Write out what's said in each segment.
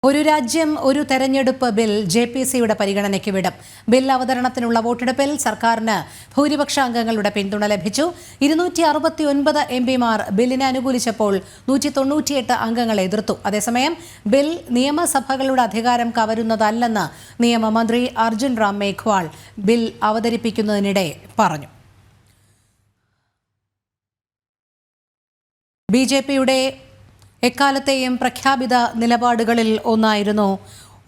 ഒരു രാജ്യം ഒരു തെരഞ്ഞെടുപ്പ് ബിൽ ജെപിസിയുടെ പരിഗണനയ്ക്ക് വിടും. ബിൽ അവതരണത്തിനുള്ള വോട്ടെടുപ്പിൽ സർക്കാരിന് ഭൂരിപക്ഷ അംഗങ്ങളുടെ പിന്തുണ ലഭിച്ചു. 269 എംപിമാർ ബില്ലിനെ അനുകൂലിച്ചപ്പോൾ 198 അംഗങ്ങൾ എതിർത്തു. അതേസമയം ബിൽ നിയമസഭകളുടെ അധികാരം കവരുന്നതല്ലെന്ന് നിയമമന്ത്രി അർജുൻ റാം മേഘ്വാൾ ബിൽ അവതരിപ്പിക്കുന്നതിനിടെ പറഞ്ഞു. ബിജെപിയുടെ എക്കാലത്തെയും പ്രഖ്യാപിത നിലപാടുകളിൽ ഒന്നായിരുന്നു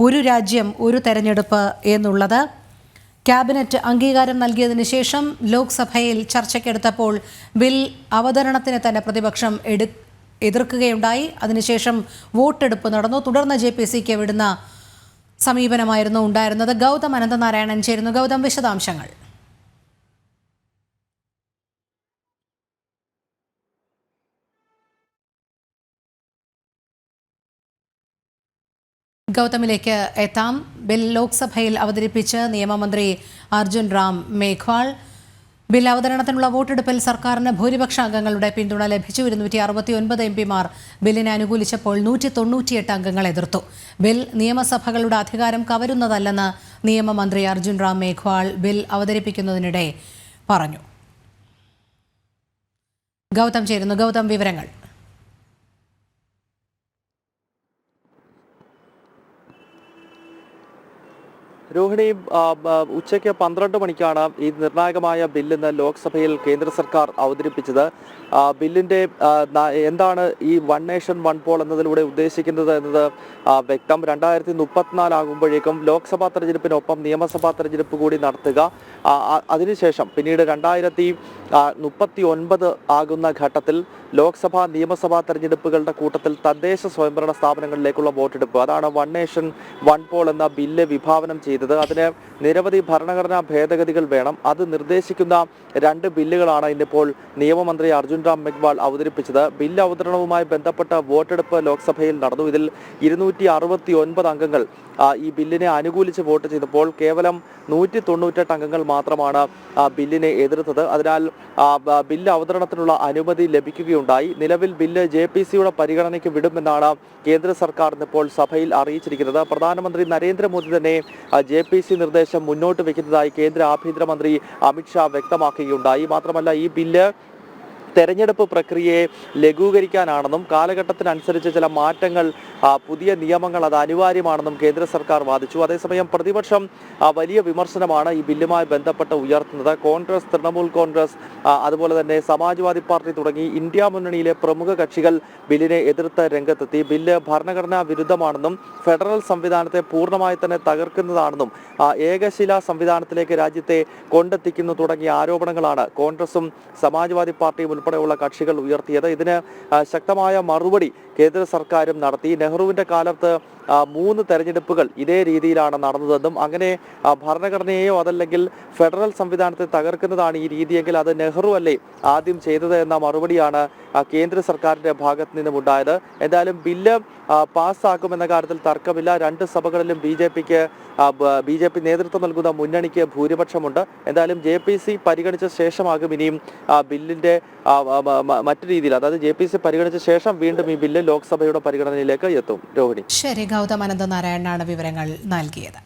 ഒരു രാജ്യം ഒരു തെരഞ്ഞെടുപ്പ് എന്നുള്ളത്. ക്യാബിനറ്റ് അംഗീകാരം നൽകിയതിനു ശേഷം ലോക്സഭയിൽ ചർച്ചയ്ക്കെടുത്തപ്പോൾ ബിൽ അവതരണത്തിന് തന്നെ പ്രതിപക്ഷം എതിർക്കുകയുണ്ടായി. അതിനുശേഷം വോട്ടെടുപ്പ് നടന്നു. തുടർന്ന് ജെപിസിക്ക് വിടുന്ന സമീപനമായിരുന്നു ഉണ്ടായിരുന്നത്. ഗൗതം അനന്തനാരായണൻ ചേരുന്നു. ഗൗതം, വിശദാംശങ്ങൾ. ഗൗതമിലേക്ക് എത്താം. ബിൽ ലോക്സഭയിൽ അവതരിപ്പിച്ച് നിയമമന്ത്രി അർജുൻ റാം മേഘ്വാൾ ബിൽ അവതരണത്തിനുള്ള വോട്ടെടുപ്പിൽ സർക്കാരിന് ഭൂരിപക്ഷ അംഗങ്ങളുടെ പിന്തുണ ലഭിച്ചു. 269 എംപിമാർ ബില്ലിനെ അനുകൂലിച്ചപ്പോൾ 198 അംഗങ്ങൾ എതിർത്തു. ബിൽ നിയമസഭകളുടെ അധികാരം കവരുന്നതല്ലെന്ന് നിയമമന്ത്രി അർജുൻ റാം മേഘ്വാൾ ബിൽ അവതരിപ്പിക്കുന്നതിനിടെ പറഞ്ഞു. ഗൗതം ചേരുന്നു. ഗൗതം, വിവരങ്ങൾ. രോഹിണി, ഉച്ചയ്ക്ക് 12 മണിക്കാണ് ഈ നിർണായകമായ ബില്ലിന്ന് ലോക്സഭയിൽ കേന്ദ്ര സർക്കാർ അവതരിപ്പിച്ചത്. ബില്ലിന്റെ എന്താണ് ഈ വൺ നേഷൻ വൺ പോൾ എന്നതിലൂടെ ഉദ്ദേശിക്കുന്നത് എന്നത് വ്യക്തം. 2034 ആകുമ്പോഴേക്കും ലോക്സഭാ തെരഞ്ഞെടുപ്പിനൊപ്പം നിയമസഭാ തെരഞ്ഞെടുപ്പ് കൂടി നടത്തുക. അതിനുശേഷം പിന്നീട് 2039 ആകുന്ന ഘട്ടത്തിൽ ലോക്സഭാ നിയമസഭാ തെരഞ്ഞെടുപ്പുകളുടെ കൂട്ടത്തിൽ തദ്ദേശ സ്വയംഭരണ സ്ഥാപനങ്ങളിലേക്കുള്ള വോട്ടെടുപ്പ്, അതാണ് വൺ നേഷൻ വൺ പോൾ എന്ന ബില്ല് വിഭാവനം ചെയ്തത്. അതിന് നിരവധി ഭരണഘടനാ ഭേദഗതികൾ വേണം. അത് നിർദ്ദേശിക്കുന്ന 2 ബില്ലുകളാണ് ഇന്നിപ്പോൾ നിയമമന്ത്രി അർജുൻ റാം മേഘ്വാൾ അവതരിപ്പിച്ചത്. ബില്ല് അവതരണവുമായി ബന്ധപ്പെട്ട വോട്ടെടുപ്പ് ലോക്സഭയിൽ നടന്നു. ഇതിൽ 269 അംഗങ്ങൾ ഈ ബില്ലിനെ അനുകൂലിച്ച് വോട്ട് ചെയ്തപ്പോൾ കേവലം 198 അംഗങ്ങൾ മാത്രമാണ് ബില്ലിനെ എതിർത്തത്. അതിനാൽ ബില്ല് അവതരണത്തിനുള്ള അനുമതി ലഭിക്കുകയുണ്ടായി. നിലവിൽ ബില്ല് ജെപിസിയുടെ പരിഗണനയ്ക്ക് വിടുമെന്നാണ് കേന്ദ്ര സർക്കാർ ഇപ്പോൾ സഭയിൽ അറിയിച്ചിരിക്കുന്നത്. പ്രധാനമന്ത്രി നരേന്ദ്രമോദി തന്നെ ജെപിസി നിർദ്ദേശം മുന്നോട്ട് വയ്ക്കുന്നതായി കേന്ദ്ര ആഭ്യന്തരമന്ത്രി അമിത്ഷാ വ്യക്തമാക്കുകയുണ്ടായി. മാത്രമല്ല, ഈ ബില്ല് തെരഞ്ഞെടുപ്പ് പ്രക്രിയയെ ലഘൂകരിക്കാനാണെന്നും കാലഘട്ടത്തിനനുസരിച്ച് ചില മാറ്റങ്ങൾ, പുതിയ നിയമങ്ങൾ അത് അനിവാര്യമാണെന്നും കേന്ദ്ര സർക്കാർ വാദിച്ചു. അതേസമയം പ്രതിപക്ഷം വലിയ വിമർശനമാണ് ഈ ബില്ലുമായി ബന്ധപ്പെട്ട് ഉയർത്തുന്നത്. കോൺഗ്രസ്, തൃണമൂൽ കോൺഗ്രസ്, അതുപോലെ തന്നെ സമാജ്വാദി പാർട്ടി തുടങ്ങി ഇന്ത്യ മുന്നണിയിലെ പ്രമുഖ കക്ഷികൾ ബില്ലിനെ എതിർത്ത് രംഗത്തെത്തി. ബില്ല് ഭരണഘടനാ വിരുദ്ധമാണെന്നും ഫെഡറൽ സംവിധാനത്തെ പൂർണ്ണമായി തന്നെ തകർക്കുന്നതാണെന്നും ഏകശിലാ സംവിധാനത്തിലേക്ക് രാജ്യത്തെ കൊണ്ടെത്തിക്കുന്നു തുടങ്ങിയ ആരോപണങ്ങളാണ് കോൺഗ്രസും സമാജ്വാദി പാർട്ടിയും ഉൾപ്പെടെയുള്ള കക്ഷികൾ ഉയർത്തിയത്. ഇതിന് ശക്തമായ മറുപടി കേന്ദ്ര സർക്കാരും നടത്തി. നെഹ്റുവിന്റെ കാലത്ത് 3 തെരഞ്ഞെടുപ്പുകൾ ഇതേ രീതിയിലാണ് നടന്നതെന്നും അങ്ങനെ ഭരണഘടനയെയോ അതല്ലെങ്കിൽ ഫെഡറൽ സംവിധാനത്തെ തകർക്കുന്നതാണ് ഈ രീതിയെങ്കിൽ അത് നെഹ്റു അല്ലേ ആദ്യം ചെയ്തത് എന്ന മറുപടിയാണ് കേന്ദ്ര സർക്കാരിന്റെ ഭാഗത്ത് നിന്നും ഉണ്ടായത്. എന്തായാലും ബില്ല് പാസ്സാക്കുമെന്ന കാര്യത്തിൽ തർക്കമില്ല. 2 സഭകളിലും ബി ജെ പി നേതൃത്വം നൽകുന്ന മുന്നണിക്ക് ഭൂരിപക്ഷമുണ്ട്. എന്തായാലും ജെപിസി പരിഗണിച്ച ശേഷമാകും ഇനിയും ബില്ലിന്റെ മറ്റു രീതിയിൽ, അതായത് ജെപിസി പരിഗണിച്ച ശേഷം വീണ്ടും ഈ ബില്ല് ലോക്സഭയുടെ പരിഗണനയിലേക്ക് എത്തും. രോഹിണി. ശരി, ഗൗതം അനന്തനാരായണനാണ് വിവരങ്ങൾ നൽകിയത്.